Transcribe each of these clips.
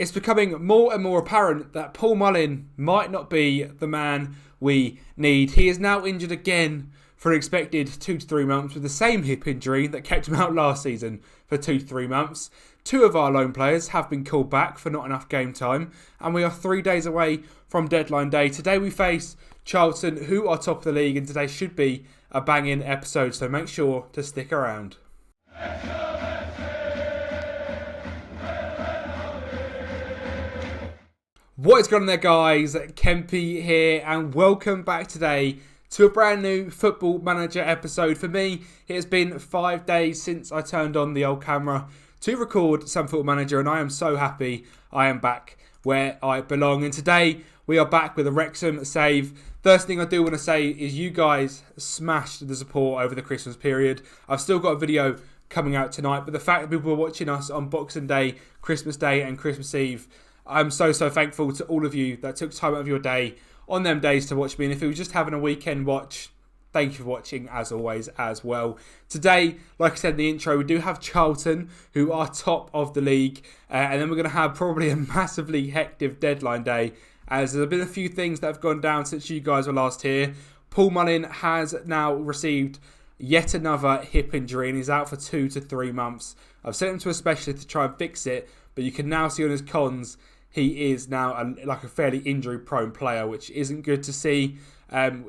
it's becoming more and more apparent that Paul Mullin might not be the man we need. He is now injured again for an expected 2 to 3 months with the same hip injury that kept him out last season for 2 to 3 months. 2 of our loan players have been called back for not enough game time, and we are 3 days away from deadline day. Today we face Charlton, who are top of the league, and today should be a banging episode, so make sure to stick around. What is going on there, guys? Kempy here, and welcome back today to a brand new Football Manager episode. For me, it has been 5 days since I turned on the old camera to record some Football Manager, and I am so happy I am back where I belong. And today we are back with a Wrexham save. First thing I do want to say is you guys smashed the support over the Christmas period. I've still got a video coming out tonight, but the fact that people are watching us on Boxing Day, Christmas Day and Christmas Eve, I'm so thankful to all of you that took time out of your day on them days to watch me. And if it was just having a weekend watch, thank you for watching as always as well. Today, like I said in the intro, we do have Charlton, who are top of the league. And then we're going to have probably a massively hectic deadline day, as there's been a few things that have gone down since you guys were last here. Paul Mullin has now received yet another hip injury and he's out for 2 to 3 months. I've sent him to a specialist to try and fix it, but you can now see on his cons he is now a fairly injury-prone player, which isn't good to see.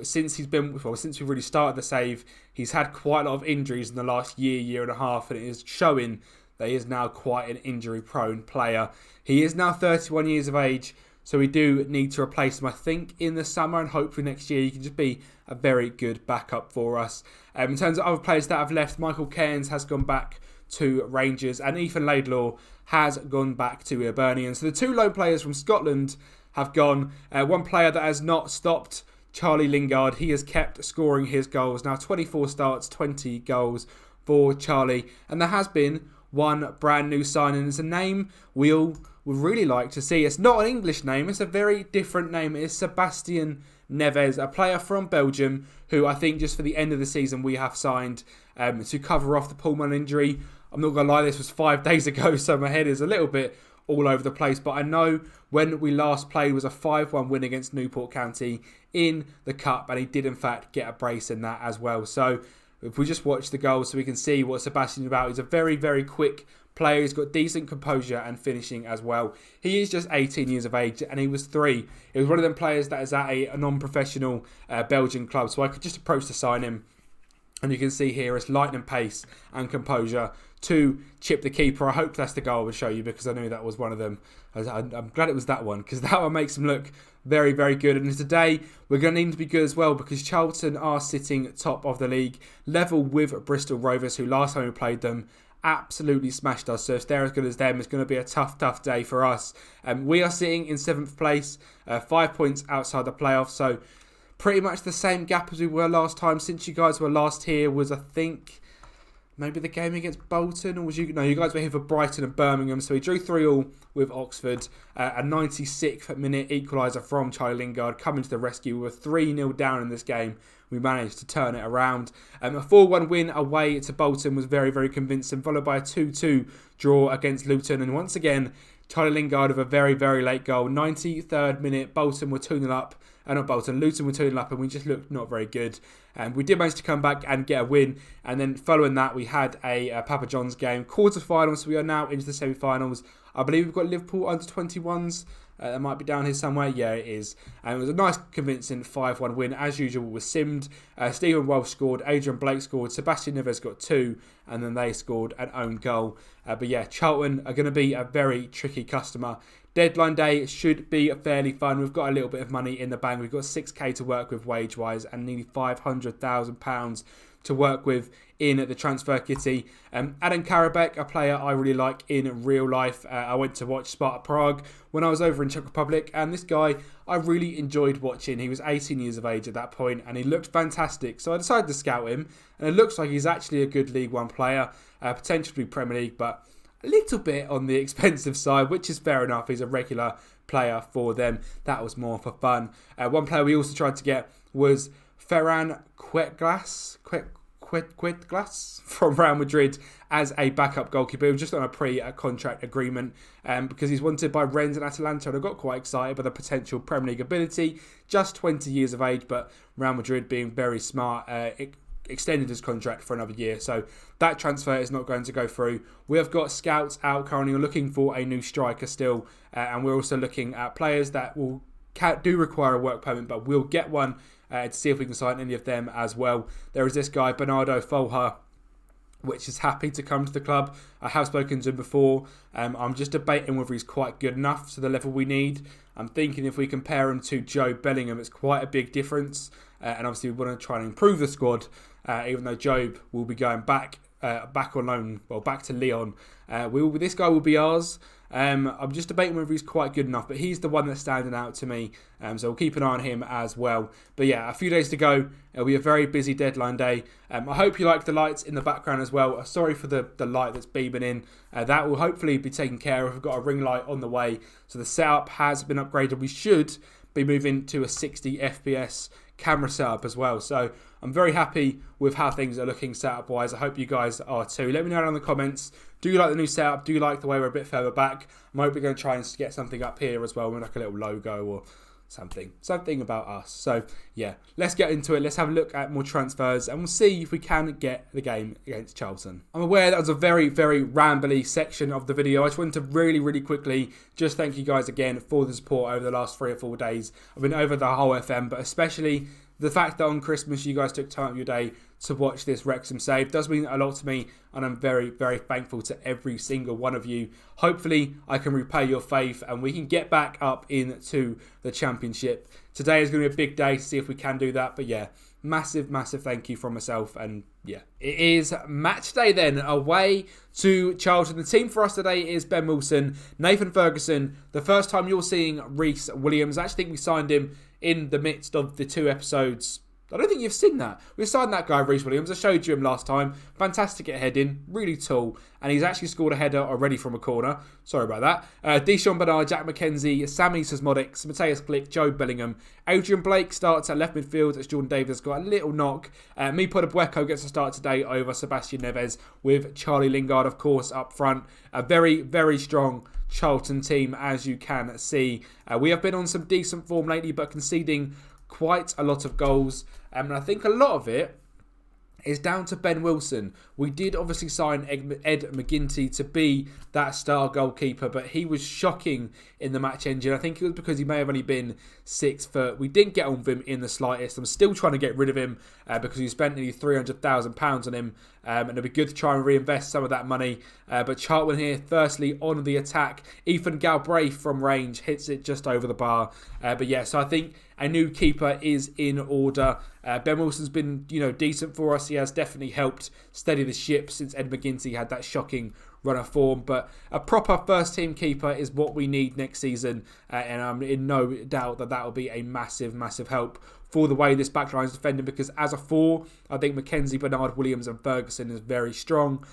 Since we've really started the save, he's had quite a lot of injuries in the last year and a half, and it is showing that he is now quite an injury-prone player. He is now 31 years of age, so we do need to replace him, I think, in the summer, and hopefully next year he can just be a very good backup for us. In terms of other players that have left, Michael Cairns has gone back to Rangers, and Ethan Laidlaw has gone back to Hibernian. So the 2 loan players from Scotland have gone. One player that has not stopped, Charlie Lingard, he has kept scoring his goals. Now 24 starts, 20 goals for Charlie. And there has been one brand new signing. It's a name we all would really like to see. It's not an English name, it's a very different name. It's Sebastian Neves, a player from Belgium, who I think just for the end of the season we have signed to cover off the Paul Mullin injury. I'm not going to lie, this was 5 days ago, so my head is a little bit all over the place. But I know when we last played was a 5-1 win against Newport County in the Cup, and he did in fact get a brace in that as well. So if we just watch the goals so we can see what Sebastian's about. He's a very, very quick player. He's got decent composure and finishing as well. He is just 18 years of age, and he was 3. He was one of them players that is at a non-professional Belgian club, so I could just approach to sign him. And you can see here it's lightning pace and composure to chip the keeper. I hope that's the goal I will show you, because I knew that was one of them. I'm glad it was that one, because that one makes him look very, very good. And today we're going to need him to be good as well, because Charlton are sitting top of the league, level with Bristol Rovers, who last time we played them absolutely smashed us. So if they're as good as them, it's going to be a tough day for us. We are sitting in 7th place, 5 points outside the playoffs. So pretty much the same gap as we were last time. Since you guys were last here was, I think, maybe the game against Bolton, or was you? No, you guys were here for Brighton and Birmingham. So we drew 3-3 with Oxford. A 96th minute equaliser from Charlie Lingard coming to the rescue. We were 3-0 down in this game. We managed to turn it around. A 4-1 win away to Bolton was very, very convincing, followed by a 2-2 draw against Luton. And once again, Charlie Lingard with a very, very late goal. 93rd minute, Bolton were 2-0 up. Luton were 2-0 up, and we just looked not very good. And we did manage to come back and get a win. And then following that, we had a Papa John's game, quarter-finals. So we are now into the semi-finals. I believe we've got Liverpool under 21s. That might be down here somewhere. Yeah, it is. And it was a nice, convincing 5-1 win. As usual, was simmed. Stephen Welsh scored. Adrian Blake scored. Sebastian Neves got 2. And then they scored an own goal. But yeah, Charlton are going to be a very tricky customer. Deadline day should be fairly fun. We've got a little bit of money in the bank. We've got 6k to work with wage-wise and nearly £500,000 to work with in the transfer kitty. Adam Karabek, a player I really like in real life. I went to watch Sparta Prague when I was over in Czech Republic, and this guy I really enjoyed watching. He was 18 years of age at that point, and he looked fantastic. So I decided to scout him, and it looks like he's actually a good League One player, potentially Premier League, but a little bit on the expensive side, which is fair enough. He's a regular player for them. That was more for fun. One player we also tried to get was Ferran Quidglas from Real Madrid as a backup goalkeeper. He was just on a pre-contract agreement because he's wanted by Rennes and Atalanta, and I got quite excited by the potential Premier League ability. Just 20 years of age, but Real Madrid being very smart extended his contract for another year, so that transfer is not going to go through. We have got scouts out currently looking for a new striker still, and we're also looking at players that do require a work permit, but we'll get one to see if we can sign any of them as well. There is this guy, Bernardo Folha, which is happy to come to the club. I have spoken to him before. I'm just debating whether he's quite good enough to the level we need. I'm thinking if we compare him to Jobe Bellingham, it's quite a big difference. And obviously we want to try and improve the squad, even though Jobe will be going back on loan, back to Lyon. This guy will be ours. I'm just debating whether he's quite good enough, but he's the one that's standing out to me. So we'll keep an eye on him as well. But yeah, a few days to go. It'll be a very busy deadline day. I hope you like the lights in the background as well. Sorry for the light that's beaming in. That will hopefully be taken care of. We've got a ring light on the way. So the setup has been upgraded. We should be moving to a 60 FPS camera setup as well. So I'm very happy with how things are looking setup wise. I hope you guys are too. Let me know down in the comments. Do you like the new setup? Do you like the way we're a bit further back? I'm hoping we're going to try and get something up here as well, with like a little logo or something about us. So yeah, let's get into it. Let's have a look at more transfers and we'll see if we can get the game against Charlton. I'm aware that was a very, very rambly section of the video. I just wanted to really quickly just thank you guys again for the support over the last 3 or 4 days. I've been over the whole FM, but especially the fact that on Christmas you guys took time out of your day to watch this Wrexham save does mean a lot to me, and I'm very, very thankful to every single one of you. Hopefully I can repay your faith and we can get back up into the Championship. Today is going to be a big day to see if we can do that, but yeah, massive thank you from myself. And yeah, it is match day then, away to Charlton. The team for us today is Ben Wilson, Nathan Ferguson. The first time you're seeing Rhys Williams. I actually think we signed him in the midst of the 2 episodes. I don't think you've seen that. We signed that guy, Rhys Williams. I showed you him last time. Fantastic at heading, really tall. And he's actually scored a header already from a corner. Sorry about that. Deshaun Bernard, Jack McKenzie, Sammy Sosmodics, Matthias Glick, Jobe Bellingham. Adrian Blake starts at left midfield as Jordan Davis has got a little knock. Mipo Bueko gets a start today over Sebastian Neves, with Charlie Lingard, of course, up front. A very, very strong Charlton team, as you can see. We have been on some decent form lately, but conceding quite a lot of goals. And I think a lot of it is down to Ben Wilson. We did obviously sign Ed McGinty to be that star goalkeeper, but he was shocking in the match engine. I think it was because he may have only been 6 foot. We didn't get on with him in the slightest. I'm still trying to get rid of him because we spent nearly £300,000 on him, and it'd be good to try and reinvest some of that money. But Charlton here, firstly on the attack. Ethan Galbraith from range hits it just over the bar. But yeah, so I think a new keeper is in order. Ben Wilson's been, decent for us. He has definitely helped steady the ship since Ed McGinty had that shocking run of form. But a proper first-team keeper is what we need next season, and I'm in no doubt that will be a massive help for the way this backline is defending, because as a 4, I think McKenzie, Bernard, Williams and Ferguson is very strong.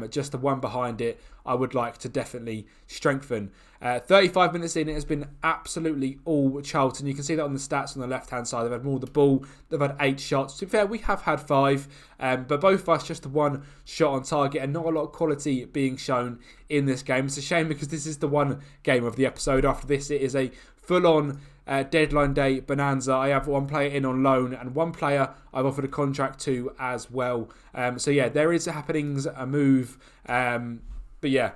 Just the one behind it, I would like to definitely strengthen. 35 minutes in, it has been absolutely all Charlton. You can see that on the stats on the left-hand side. They've had more of the ball. They've had 8 shots. To be fair, we have had 5, but both of us just the 1 shot on target and not a lot of quality being shown in this game. It's a shame because this is the one game of the episode. After this, it is a full-on deadline day bonanza. I have 1 player in on loan and 1 player I've offered a contract to as well. So yeah, there is happenings, a move. But yeah,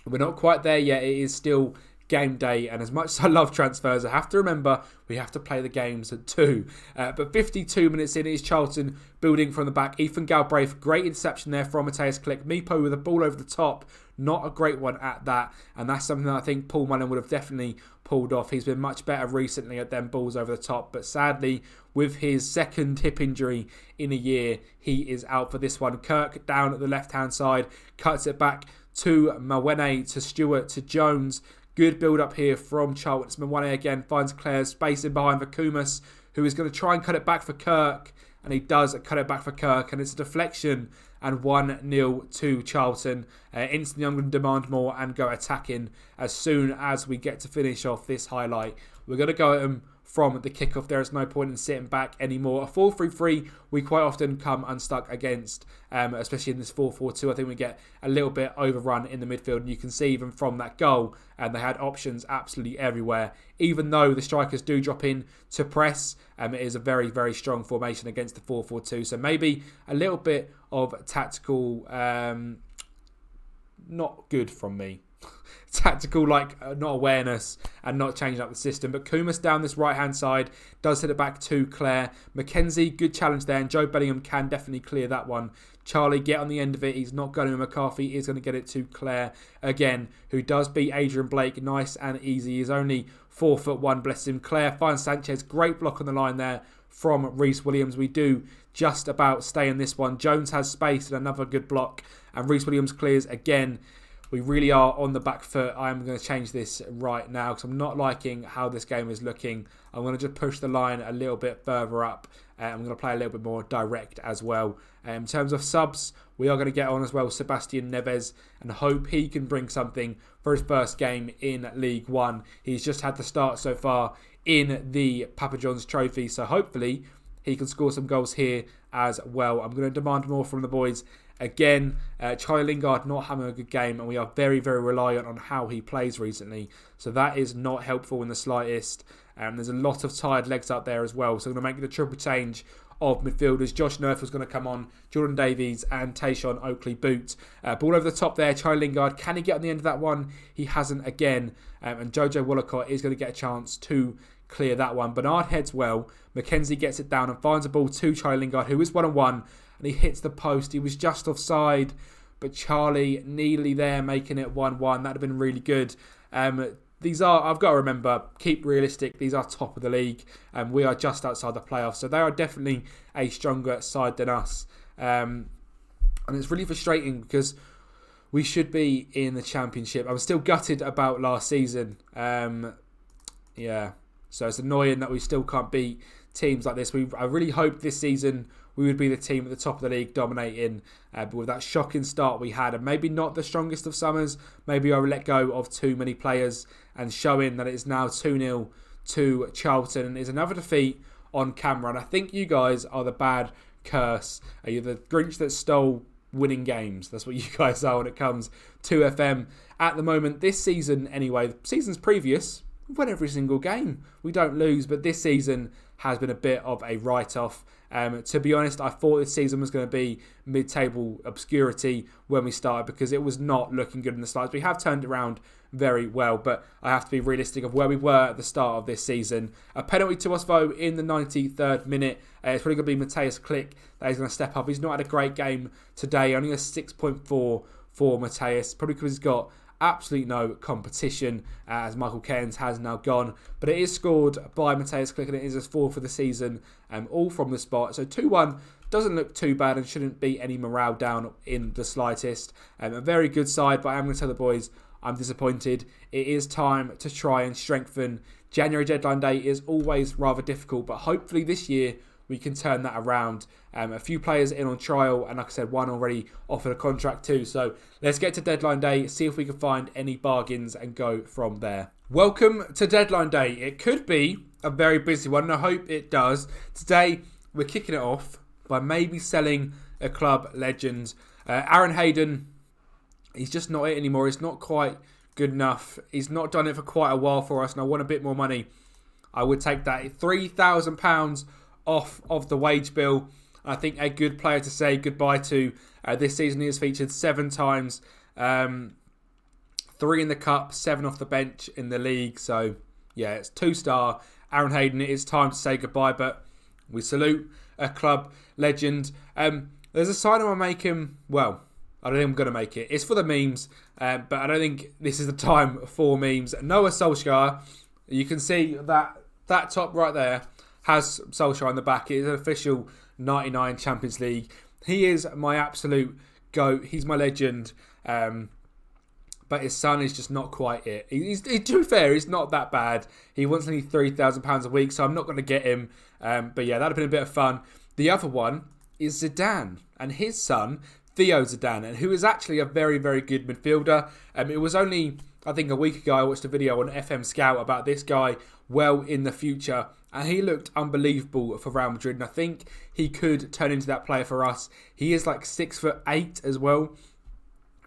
we're not quite there yet. It is still game day, and as much as I love transfers, I have to remember we have to play the games at 2. But 52 minutes in, it is Charlton building from the back. Ethan Galbraith, great interception there from Matthias Glick. Mipo with a ball over the top, not a great one at that, and that's something that I think Paul Mullen would have definitely pulled off. He's been much better recently at them balls over the top, but sadly with his second hip injury in a year, he is out for this one. Kirk down at the left hand side, cuts it back to Mawene, to Stewart, to Jones. Good build up here from Charlton. It's Mawene again, finds Claire's space in behind for Kumas, who is going to try and cut it back for Kirk, and he does cut it back for Kirk, and it's a deflection, and 1-0 to Charlton. Instantly I'm going to demand more and go attacking as soon as we get to finish off this highlight. We're going to go at them from the kickoff. There is no point in sitting back anymore. A 4-3-3, we quite often come unstuck against, especially in this 4-4-2. I think we get a little bit overrun in the midfield, and you can see even from that goal, and they had options absolutely everywhere. Even though the strikers do drop in to press, it is a very, very strong formation against the 4-4-2. So maybe a little bit of tactical, not good from me. Tactical, not awareness and not changing up the system. But Kumas down this right-hand side does hit it back to Claire. McKenzie, good challenge there, and Joe Bellingham can definitely clear that one. Charlie, get on the end of it. He's not going to McCarthy. He's going to get it to Claire again, who does beat Adrian Blake nice and easy. He's only 4'1", bless him. Claire finds Sanchez. Great block on the line there from Reece Williams. We do just about stay in this one. Jones has space and another good block, and Reece Williams clears again. We really are on the back foot. I'm going to change this right now because I'm not liking how this game is looking. I'm going to just push the line a little bit further up. I'm going to play a little bit more direct as well. In terms of subs, we are going to get on as well Sebastian Neves and hope he can bring something for his first game in League One. He's just had the start so far in the Papa John's Trophy, so hopefully he can score some goals here as well. I'm going to demand more from the boys. Again, Charlie Lingard not having a good game, and we are very, very reliant on how he plays recently. So that is not helpful in the slightest. There's a lot of tired legs up there as well. So I'm going to make the triple change of midfielders. Josh Nerf was going to come on, Jordan Davies and Tayshaun Oakley boot. Ball over the top there, Charlie Lingard. Can he get on the end of that one? He hasn't again. And Jojo Wollacott is going to get a chance to clear that one. Bernard heads well. McKenzie gets it down and finds a ball to Charlie Lingard, who is 1-on-1. And he hits the post. He was just offside, but Charlie nearly there, making it 1-1. That'd have been really good. These are, I've got to remember, keep realistic. These are top of the league, and we are just outside the playoffs. So they are definitely a stronger side than us. And it's really frustrating because we should be in the Championship. I'm still gutted about last season. Yeah, so it's annoying that we still can't beat teams like this. I really hope this season we would be the team at the top of the league dominating, but with that shocking start we had, and maybe not the strongest of summers, maybe I will let go of too many players, and showing that it is now 2-0 to Charlton, and is another defeat on camera. And I think you guys are the bad curse. You're the Grinch that stole winning games. That's what you guys are when it comes to FM at the moment. This season anyway, the seasons previous, we've won every single game. We don't lose, but this season has been a bit of a write-off. To be honest, I thought this season was going to be mid-table obscurity when we started because it was not looking good in the slides. We have turned it around very well, but I have to be realistic of where we were at the start of this season. A penalty to us, though, in the 93rd minute. It's probably going to be Mateus Klick that is going to step up. He's not had a great game today, only a 6.4 for Mateus, probably because he's got absolutely no competition as Michael Cairns has now gone, but it is scored by Mateus Klick and it is his 4th for the season, all from the spot. So 2-1 doesn't look too bad and shouldn't be any morale down in the slightest. A very good side, but I'm going to tell the boys I'm disappointed. It is time to try and strengthen. January deadline day is always rather difficult, but hopefully this year we can turn that around. A few players in on trial, and like I said, one already offered a contract too. So let's get to deadline day, see if we can find any bargains and go from there. Welcome to deadline day. It could be a very busy one, and I hope it does. Today, we're kicking it off by maybe selling a club legend. Aaron Hayden, he's just not it anymore. He's not quite good enough. He's not done it for quite a while for us, and I want a bit more money. I would take that. £3,000 off of the wage bill. I think a good player to say goodbye to. This season he has featured 7 times, 3 in the cup, 7 off the bench in the league. So yeah, it's 2-star Aaron Hayden. It is time to say goodbye, but we salute a club legend. There's a sign I'm making. Well, I don't think I'm going to make it. It's for the memes, but I don't think this is the time for memes. Noah Solskjaer, you can see that top right there has Solskjaer on the back. It is an official 99 Champions League. He is my absolute GOAT. He's my legend. But his son is just not quite it. To be fair, he's not that bad. He wants only £3,000 a week, so I'm not going to get him. But yeah, that would have been a bit of fun. The other one is Zidane and his son, Theo Zidane, and who is actually a very, very good midfielder. It was only I think a week ago I watched a video on FM Scout about this guy well in the future, and he looked unbelievable for Real Madrid, and I think he could turn into that player for us. He is like 6'8" as well.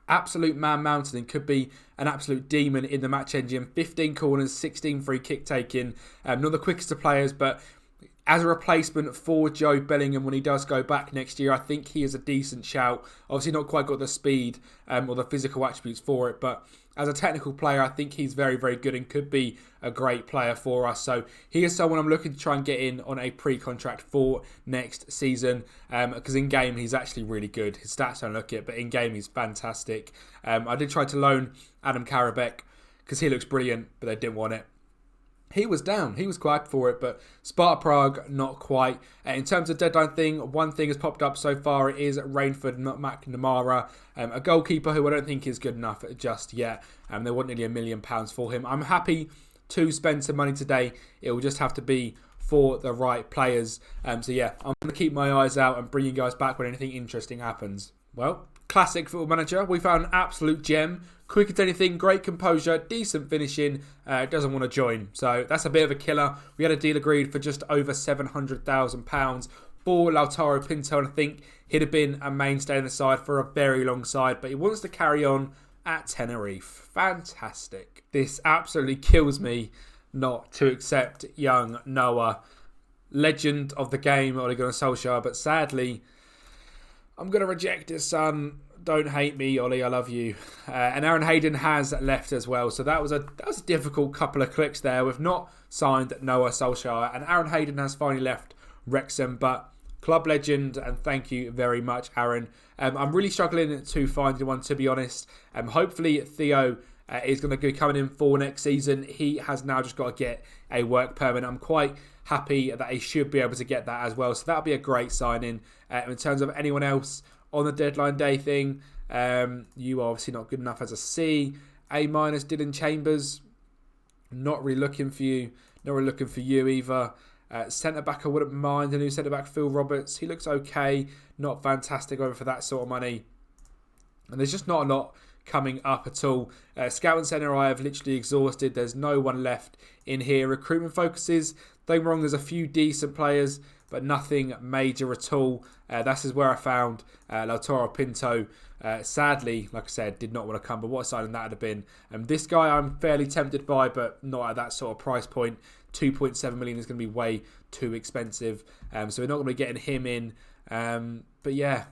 Absolute man mountain, and could be an absolute demon in the match engine. 15 corners, 16 free kick taking. Not the quickest of players, but as a replacement for Joe Bellingham when he does go back next year, I think he is a decent shout. Obviously not quite got the speed or the physical attributes for it, but as a technical player, I think he's very, very good and could be a great player for us. So he is someone I'm looking to try and get in on a pre-contract for next season, because in-game he's actually really good. His stats don't look it, but in-game he's fantastic. I did try to loan Adam Karabek because he looks brilliant, but they didn't want it. He was down. He was quite for it, but Sparta Prague, not quite. In terms of deadline thing, one thing has popped up so far. It is Rainford McNamara, a goalkeeper who I don't think is good enough just yet. They want nearly £1 million for him. I'm happy to spend some money today. It will just have to be for the right players. So yeah, I'm going to keep my eyes out and bring you guys back when anything interesting happens. Well, classic Football Manager. We found an absolute gem. Quick as anything, great composure, decent finishing, doesn't want to join. So that's a bit of a killer. We had a deal agreed for just over £700,000 for Lautaro Pinto, and I think he'd have been a mainstay in the side for a very long side, but he wants to carry on at Tenerife. Fantastic. This absolutely kills me not to accept young Noah, legend of the game, Ole Gunnar Solskjaer, but sadly, I'm going to reject his son. Don't hate me, Ollie, I love you. And Aaron Hayden has left as well. So that was a difficult couple of clicks there. We've not signed Noah Solskjaer, and Aaron Hayden has finally left Wrexham, but club legend, and thank you very much, Aaron. I'm really struggling to find anyone, to be honest. Hopefully Theo is going to be coming in for next season. He has now just got to get a work permit. I'm quite happy that he should be able to get that as well. So that'll be a great signing. In terms of anyone else on the deadline day thing, you are obviously not good enough as a C. A- Dylan Chambers, not really looking for you. Not really looking for you either. Centre back, I wouldn't mind. The new centre back, Phil Roberts, he looks okay. Not fantastic over for that sort of money. And there's just not a lot coming up at all. Scout and Centre I have literally exhausted. There's no one left in here. Recruitment focuses, don't get me wrong, there's a few decent players, but nothing major at all. This is where I found Lautaro Pinto. Sadly, like I said, did not want to come, but what a signing that would have been. This guy I'm fairly tempted by, but not at that sort of price point. 2.7 million is going to be way too expensive, so we're not going to be getting him in. But yeah,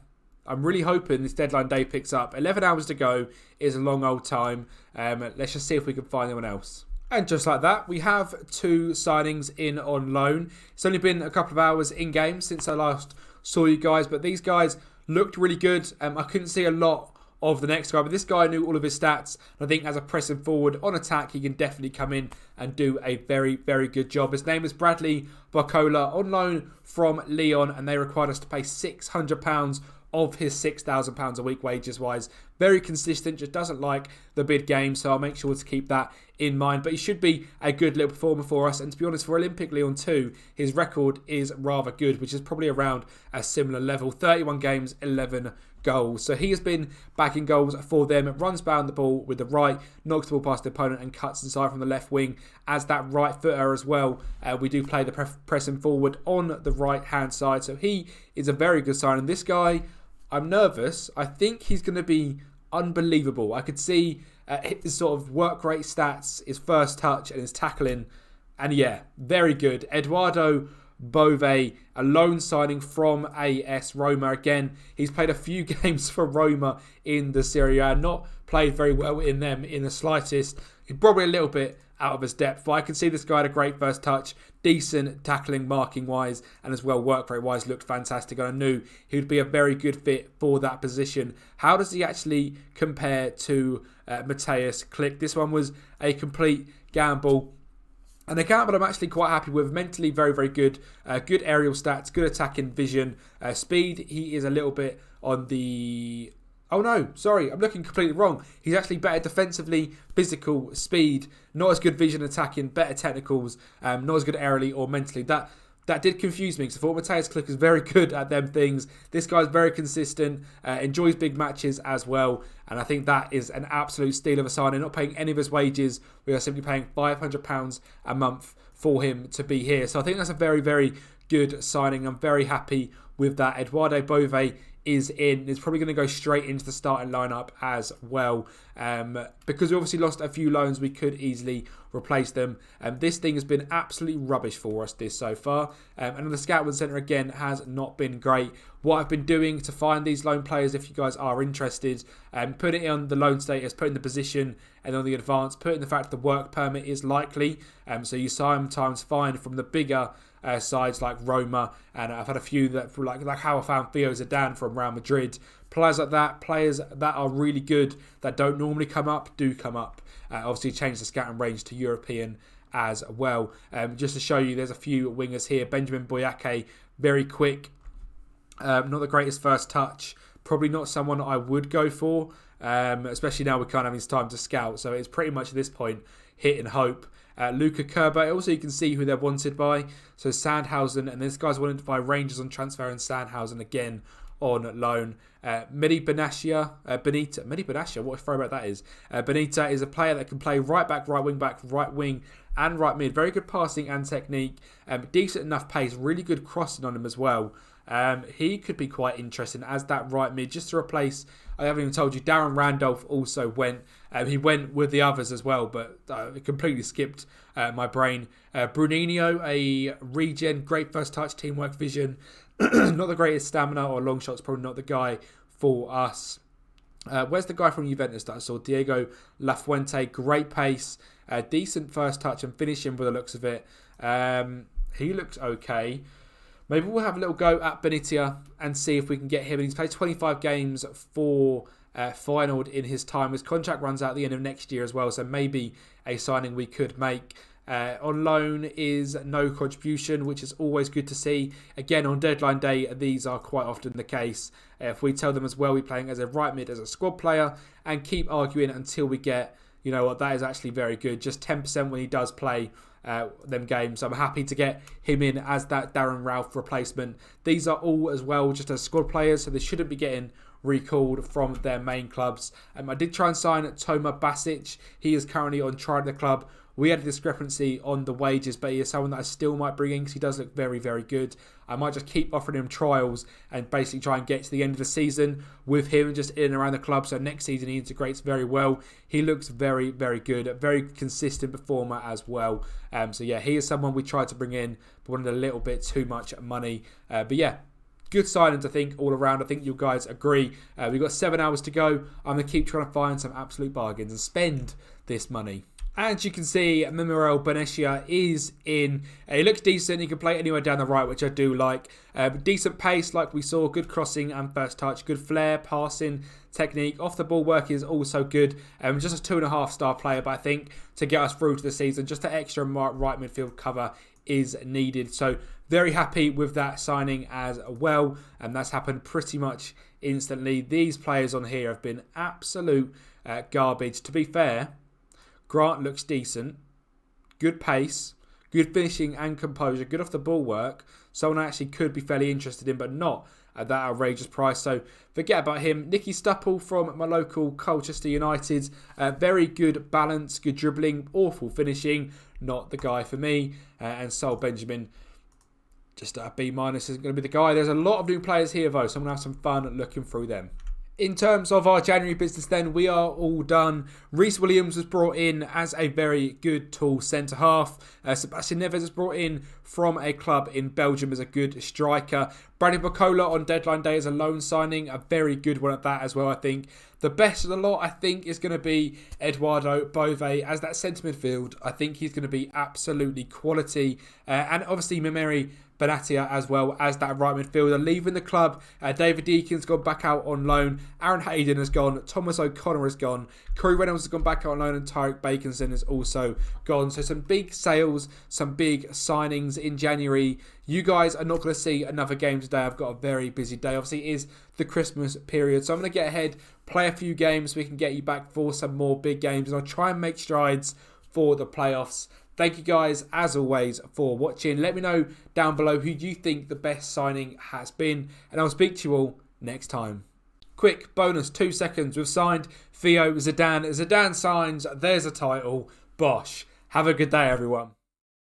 I'm really hoping this deadline day picks up. 11 hours to go is a long old time. Let's just see if we can find anyone else. And just like that, we have 2 signings in on loan. It's only been a couple of hours in game since I last saw you guys, but these guys looked really good. I couldn't see a lot of the next guy, but this guy knew all of his stats. I think as a pressing forward on attack, he can definitely come in and do a very, very good job. His name is Bradley Barcola, on loan from Lyon, and they required us to pay £600 of his £6,000 a week wages wise. Very consistent, just doesn't like the big game, so I'll make sure to keep that in mind. But he should be a good little performer for us, and to be honest, for Olympic Lyon 2, his record is rather good, which is probably around a similar level. 31 games, 11 goals. So he has been backing goals for them. It runs down the ball with the right, knocks the ball past the opponent and cuts inside from the left wing as that right footer as well. We do play the pressing forward on the right hand side, so he is a very good sign. And this guy, I'm nervous. I think he's going to be unbelievable. I could see his sort of work rate stats, his first touch and his tackling. And yeah, very good. Eduardo Bove, a loan signing from AS Roma. Again, he's played a few games for Roma in the Serie A. Not played very well in them in the slightest. He's probably a little bit out of his depth, but I can see this guy had a great first touch, decent tackling, marking wise, and as well work rate wise looked fantastic. And I knew he would be a very good fit for that position. How does he actually compare to Matthias Klick? This one was a complete gamble. And the gamble I'm actually quite happy with. Mentally very, very good. Good aerial stats, good attacking vision. Speed, he is a little bit on the... Oh no, sorry, I'm looking completely wrong. He's actually better defensively, physical, speed, not as good vision attacking, better technicals, not as good aerially or mentally. that did confuse me because I thought Mateus Click is very good at them things. This guy's very consistent, enjoys big matches as well. And I think that is an absolute steal of a signing. Not paying any of his wages. We are simply paying £500 a month for him to be here. So I think that's a very, very good signing. I'm very happy with that. Eduardo Bove is in. It's probably going to go straight into the starting lineup as well. Because we obviously lost a few loans, we could easily replace them. This thing has been absolutely rubbish for us this so far. And the Scouting Centre again has not been great. What I've been doing to find these loan players, if you guys are interested, put it on the loan status, put in the position, and on the advance, put in the fact that the work permit is likely. So you sometimes find from the bigger sides like Roma, and I've had a few that like how I found Theo Zidane from Real Madrid. Players like that, players that are really good that don't normally come up, do come up. Obviously change the scouting range to European as well. Just to show you, there's a few wingers here. Benjamin Boyake, very quick, not the greatest first touch, probably not someone I would go for, especially now we can't have his time to scout, so it's pretty much at this point hit and hope. Luca Kerber, also you can see who they're wanted by. So Sandhausen, and this guy's wanted by Rangers on transfer, and Sandhausen again on loan. Mehdi Benassia, what a throwback that is. Benita is a player that can play right back, right wing back, right wing and right mid. Very good passing and technique. Decent enough pace, really good crossing on him as well. He could be quite interesting as that right mid, just to replace, I haven't even told you, Darren Randolph also went. He went with the others as well, but it completely skipped my brain. Bruninho, a regen, great first touch, teamwork, vision. Not the greatest stamina or long shots, probably not the guy for us. Where's the guy from Juventus that I saw? Diego Lafuente, great pace, decent first touch and finishing by the looks of it. He looks okay. Maybe we'll have a little go at Benitia and see if we can get him. He's played 25 games for Feyenoord in his time. His contract runs out at the end of next year as well, so maybe a signing we could make. On loan is no contribution, which is always good to see. Again, on deadline day, these are quite often the case. If we tell them as well, we're playing as a right mid, as a squad player, and keep arguing until we get, you know what, that is actually very good. Just 10% when he does play them games. I'm happy to get him in as that Darren Ralph replacement. These are all as well just as squad players, so they shouldn't be getting recalled from their main clubs. I did try and sign Toma Basic. He is currently on trial at the club. We had a discrepancy on the wages, but he is someone that I still might bring in because he does look very, very good. I might just keep offering him trials and basically try and get to the end of the season with him just in and around the club. So next season he integrates very well. He looks very, very good. A very consistent performer as well. So yeah, he is someone we tried to bring in, but wanted a little bit too much money. But yeah, good signings, I think, all around. I think you guys agree. We've got 7 hours to go. I'm going to keep trying to find some absolute bargains and spend this money. As you can see, Memorial Benesia is in. He looks decent. He can play anywhere down the right, which I do like. Decent pace, like we saw. Good crossing and first touch. Good flair, passing, technique. Off the ball work is also good. Just a 2.5 star player, but I think to get us through to the season, just the extra right midfield cover is needed. So very happy with that signing as well. And that's happened pretty much instantly. These players on here have been absolute garbage. To be fair, Grant looks decent, good pace, good finishing and composure, good off the ball work. Someone I actually could be fairly interested in, but not at that outrageous price. So forget about him. Nicky Stupple from my local Colchester United. Very good balance, good dribbling, awful finishing. Not the guy for me. And Sol Benjamin, just a B- isn't going to be the guy. There's a lot of new players here though, so I'm going to have some fun looking through them. In terms of our January business then, we are all done. Reece Williams was brought in as a very good tall centre-half. Sebastian Neves was brought in from a club in Belgium as a good striker. Bradley Bacola on deadline day as a loan signing. A very good one at that as well, I think. The best of the lot, I think, is going to be Eduardo Bove as that centre midfield. I think he's going to be absolutely quality. And obviously Memeri Benatia as well as that right midfielder. Leaving the club, David Deacon's gone back out on loan. Aaron Hayden has gone. Thomas O'Connor has gone. Corey Reynolds has gone back out on loan, and Tyreek Baconson has also gone. So some big sales, some big signings in January. You guys are not going to see another game today. I've got a very busy day. Obviously, it is the Christmas period. So I'm going to get ahead, play a few games so we can get you back for some more big games. And I'll try and make strides for the playoffs Thank you guys, as always, for watching. Let me know down below who you think the best signing has been, and I'll speak to you all next time. Quick bonus, 2 seconds. We've signed Theo Zidane. Zidane signs, there's a title. Bosh. Have a good day, everyone.